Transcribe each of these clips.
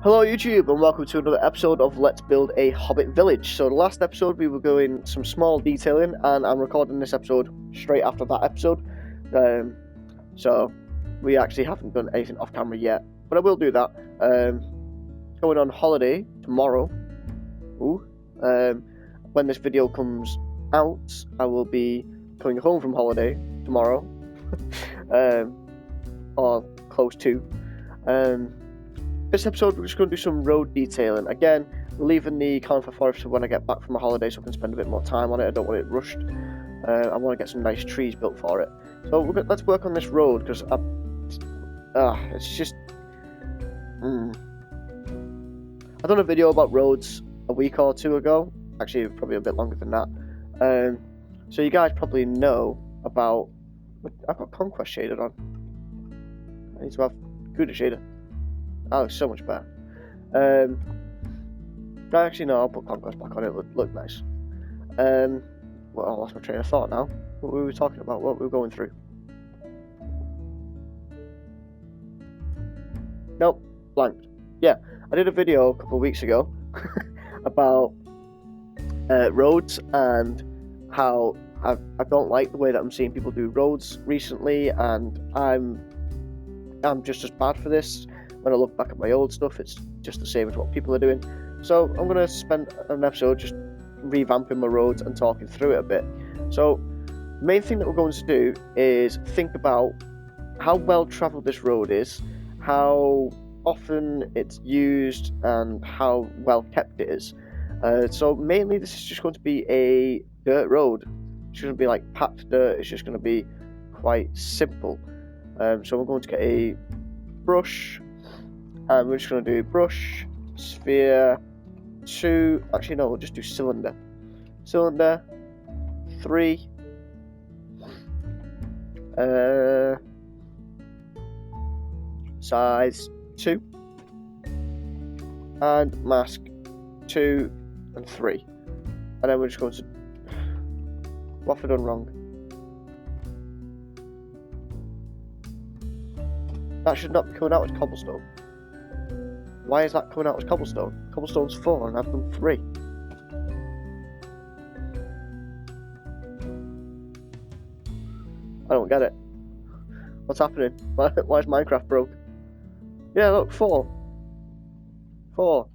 Hello YouTube and welcome to another episode of Let's Build a Hobbit Village. So the last episode we were going some small detailing and I'm recording this episode straight after that episode. So we actually haven't done anything off camera yet, but I will do that. Going on holiday tomorrow. When this video comes out, I will be coming home from holiday tomorrow. Or close to. This episode we're just going to do some road detailing. Again, we're leaving the Conifer Forest for when I get back from my holiday so I can spend a bit more time on it. I don't want it rushed. I want to get some nice trees built for it. So let's work on this road because it's just... I done a video about roads a week or two ago. Actually, probably a bit longer than that. So you guys probably know about... I've got Conquest shaded on. I need to have Cuda shader. That looks so much better. Actually, no, I'll put Conquest back on it. Look nice. Well, I lost my train of thought now. What were we talking about? What we were going through? Nope, blanked. Yeah, I did a video a couple of weeks ago about roads and how I don't like the way that I'm seeing people do roads recently, and I'm just as bad for this. When I look back at my old stuff, it's just the same as what people are doing. So I'm going to spend an episode just revamping my roads and talking through it a bit. So the main thing that we're going to do is think about how well travelled this road is, how often it's used, and how well kept it is. So mainly this is just going to be a dirt road. It's going to be like packed dirt. It's just going to be quite simple. So we're going to get a brush. And we're just going to do brush, sphere, 2, actually no, we'll just do cylinder. Cylinder, 3, size 2, and mask 2 and 3. And then we're just going to, what have I done wrong? That should not be coming out as cobblestone. Why is that coming out as cobblestone? Cobblestone's 4 and I've done 3. I don't get it. What's happening? Why is Minecraft broke? Yeah, look, 4. 4.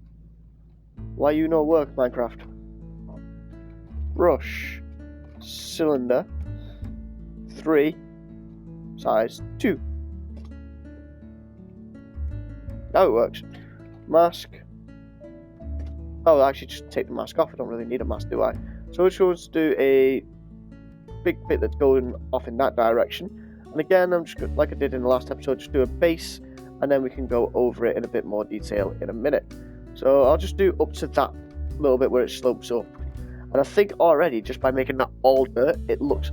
Why you no work, Minecraft? Brush. Cylinder. 3. Size 2. Now it works. Mask. Oh, I actually just take the mask off. I don't really need a mask, do I? So we're just going to do a big bit that's going off in that direction. And again, I'm just like I did in the last episode, just do a base, and then we can go over it in a bit more detail in a minute. So I'll just do up to that little bit where it slopes up. And I think already, just by making that all dirt, it looks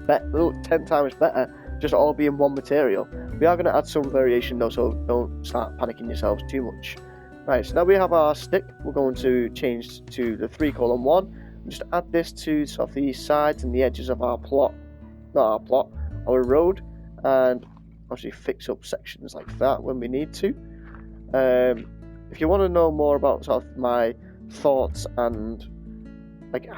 10 times better, just all being one material. We are going to add some variation though, so don't start panicking yourselves too much. Right, so now we have our stick. We're going to change to the 3:1 and just add this to sort of the sides and the edges of our our road, and obviously fix up sections like that when we need to. If you want to know more about sort of my thoughts and like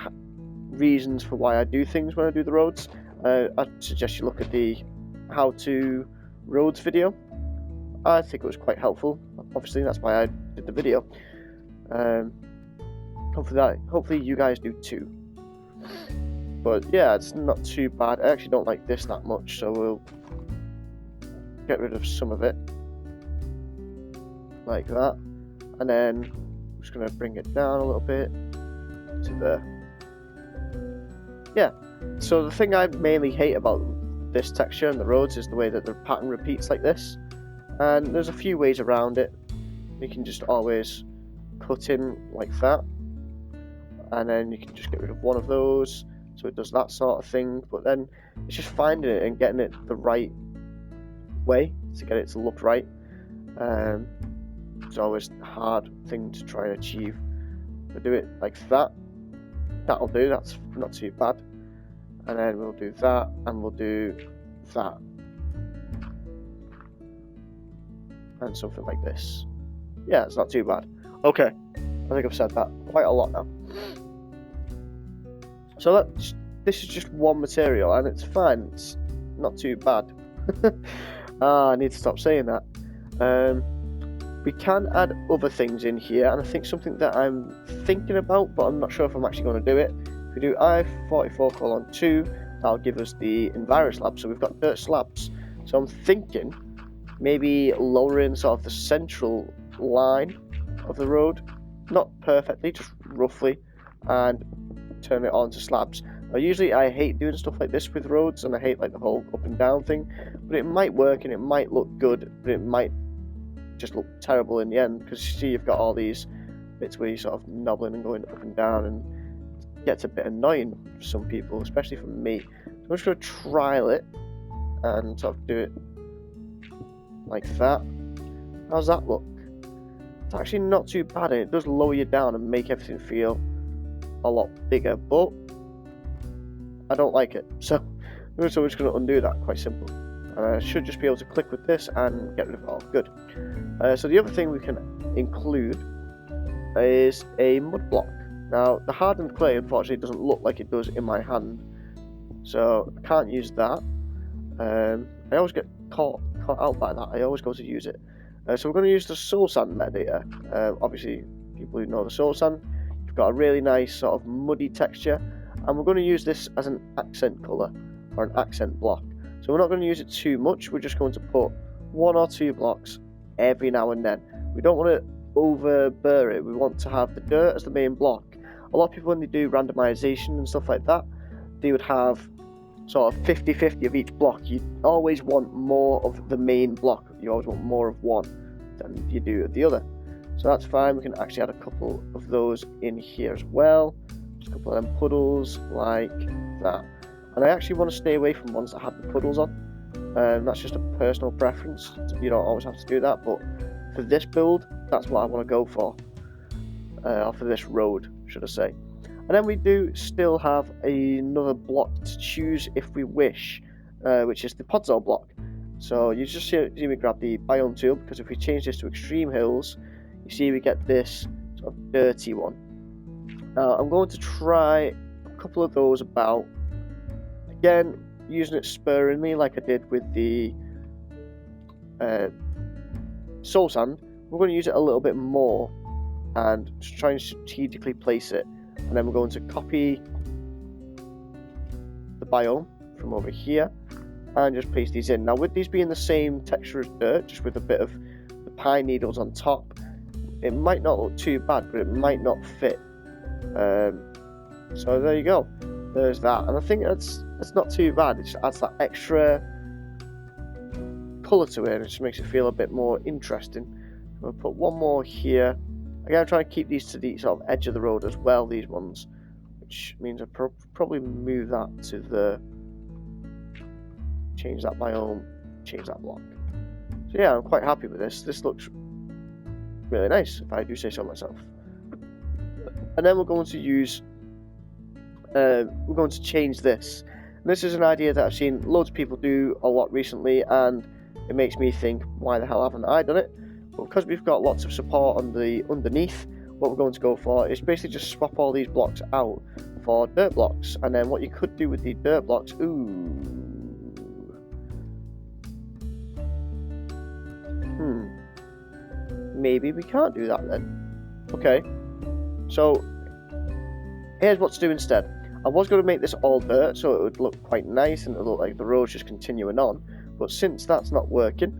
reasons for why I do things when I do the roads, I'd suggest you look at the how to roads video. I think it was quite helpful. Obviously, that's why I did the video. Hopefully you guys do too. But yeah, it's not too bad. I actually don't like this that much, so we'll get rid of some of it like that, and then I'm just gonna bring it down a little bit to there. Yeah. So the thing I mainly hate about this texture and the roads is the way that the pattern repeats like this, and there's a few ways around it. You can just always cut in like that, and then you can just get rid of one of those so it does that sort of thing, but then it's just finding it and getting it the right way to get it to look right. It's always a hard thing to try and achieve. But do it like that, that'll do, that's not too bad. And then we'll do that, and we'll do that. And something like this. Yeah, it's not too bad. Okay, I think I've said that quite a lot now. So this is just one material, and it's fine. It's not too bad. I need to stop saying that. We can add other things in here, and I think something that I'm thinking about, but I'm not sure if I'm actually going to do it. If we do I-44:2, that'll give us the enviro slabs. So we've got dirt slabs. So I'm thinking maybe lowering sort of the central line of the road, not perfectly, just roughly, and turn it onto slabs. Now, usually I hate doing stuff like this with roads, and I hate like the whole up and down thing, but it might work and it might look good, but it might just look terrible in the end, because you see you've got all these bits where you're sort of knobbling and going up and down, and it gets a bit annoying for some people, especially for me. So I'm just going to trial it and sort of do it like that. How's that look? It's actually not too bad, and it does lower you down and make everything feel a lot bigger, but I don't like it, so we're just going to undo that. Quite simple. And I should just be able to click with this and get rid of it all. Good. So the other thing we can include is a mud block. Now, the hardened clay unfortunately doesn't look like it does in my hand, so I can't use that. I always get caught out by that. I always go to use it. So we're going to use the soul sand metadata. Obviously, people who know the soul sand, you've got a really nice sort of muddy texture, and we're going to use this as an accent colour or an accent block. So we're not going to use it too much. We're just going to put 1 or 2 blocks every now and then. We don't want to overburr it. We want to have the dirt as the main block. A lot of people, when they do randomization and stuff like that, they would have sort of 50-50 of each block. You always want more of the main block. You always want more of one than you do of the other. So that's fine. We can actually add a couple of those in here as well. Just a couple of them puddles like that. And I actually want to stay away from ones that have the puddles on. That's just a personal preference. You don't always have to do that, but for this build, that's what I want to go for. Or for this road, should I say. And then we do still have another block to choose if we wish, which is the podzol block. So you just see me grab the biome tool, because if we change this to extreme hills, you see we get this sort of dirty one. Now I'm going to try a couple of those about. Again, using it sparingly like I did with the soul sand, we're going to use it a little bit more and just try and strategically place it. And then we're going to copy the biome from over here and just paste these in. Now, with these being the same texture as dirt, just with a bit of the pine needles on top, it might not look too bad, but it might not fit. So there you go. There's that, and I think that's not too bad. It just adds that extra colour to it, and it just makes it feel a bit more interesting. I'll put one more here. Again, I'm trying to keep these to the sort of edge of the road as well, these ones, which means I'll probably move that to the change that biome, change that block. So yeah, I'm quite happy with this. This looks really nice, if I do say so myself. And then we're going to use we're going to change this. And this is an idea that I've seen loads of people do a lot recently, and it makes me think, why the hell haven't I done it? But because we've got lots of support on the underneath, what we're going to go for is basically just swap all these blocks out for dirt blocks. And then what you could do with the dirt blocks, maybe we can't do that then. Okay, so here's what to do instead. I was going to make this all dirt so it would look quite nice and it would look like the road's just continuing on, but since that's not working,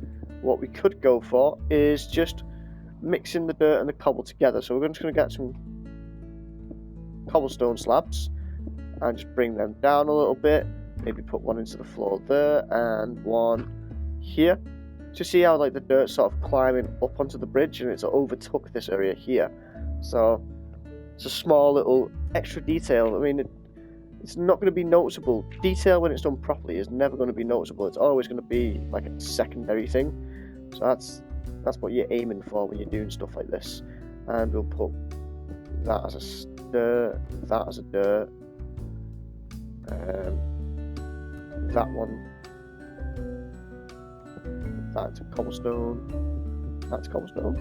what we could go for is just mixing the dirt and the cobble together. So we're just going to get some cobblestone slabs and just bring them down a little bit, maybe put one into the floor there and one here, to see how like the dirt's sort of climbing up onto the bridge and it's overtook this area here. So it's a small little extra detail. I mean, it's not going to be noticeable. Detail, when it's done properly, is never going to be noticeable. It's always going to be like a secondary thing. So that's what you're aiming for when you're doing stuff like this. And we'll put that as a dirt, that as a dirt, that one, that's a cobblestone, that's cobblestone.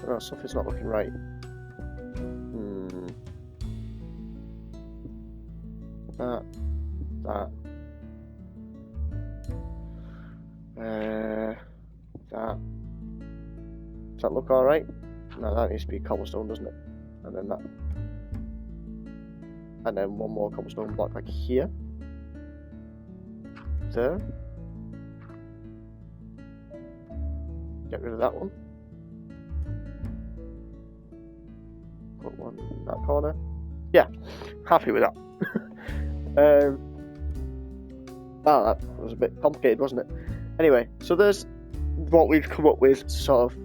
No, something's not looking right. That. That. Does that look alright? No, that needs to be cobblestone, doesn't it? And then that. And then one more cobblestone block like here. There. Get rid of that one. Put one in that corner. Yeah, happy with that. That was a bit complicated, wasn't it? Anyway, so there's what we've come up with, sort of,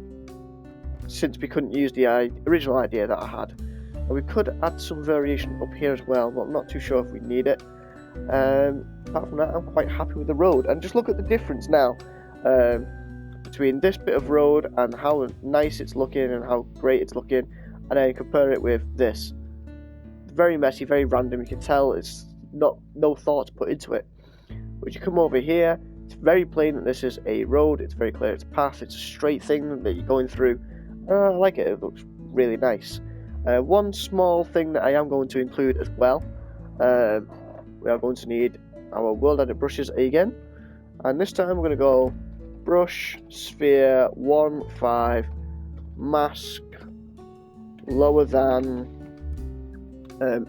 since we couldn't use the original idea that I had. And we could add some variation up here as well, but I'm not too sure if we need it. Apart from that, I'm quite happy with the road. And just look at the difference now between this bit of road and how nice it's looking and how great it's looking, and then compare it with this. Very messy, very random. You can tell it's no thoughts put into it. But you come over here, it's very plain that this is a road. It's very clear it's a path. It's a straight thing that you're going through. I like it. It looks really nice. One small thing that I am going to include as well. We are going to need our world edit brushes again, and this time we're going to go brush, sphere, 1, 5, mask, lower than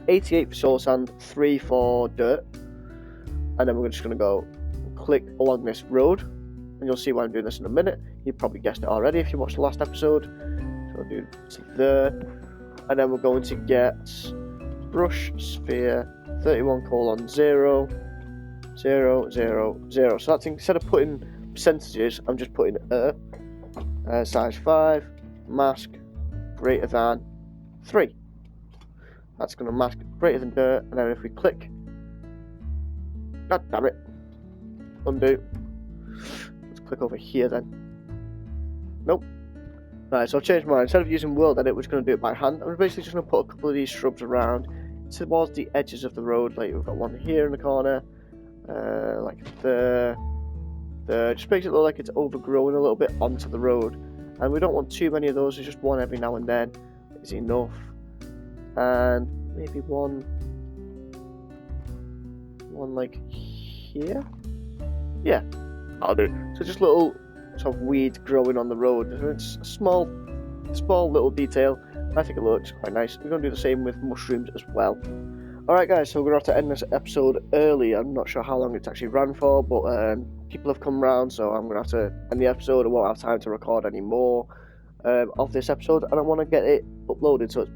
88 for soil sand, 3 for dirt, and then we're just going to go click along this road, and you'll see why I'm doing this in a minute. You probably guessed it already if you watched the last episode. So I'll do to there, and then we're going to get brush, sphere, 31:0, 0, 0, 0, 0. So that's, instead of putting percentages, I'm just putting size 5, mask, greater than 3. That's going to mask greater than dirt, and then if we click, god damn it, undo. Let's click over here then. Nope. Right, so I've changed mine. Instead of using world edit, we're just going to do it by hand. I'm basically just going to put a couple of these shrubs around towards the edges of the road. Like we've got one here in the corner, like there. Just makes it look like it's overgrown a little bit onto the road, and we don't want too many of those. There's just one every now and then is enough, and maybe one like here. Yeah, I'll do. So just little sort of weeds growing on the road. It's a small little detail. I think it looks quite nice. We're going to do the same with mushrooms as well. Alright guys, so we're going to have to end this episode early. I'm not sure how long it's actually ran for, but people have come round, so I'm going to have to end the episode. I won't have time to record any more of this episode, and I want to get it uploaded so it's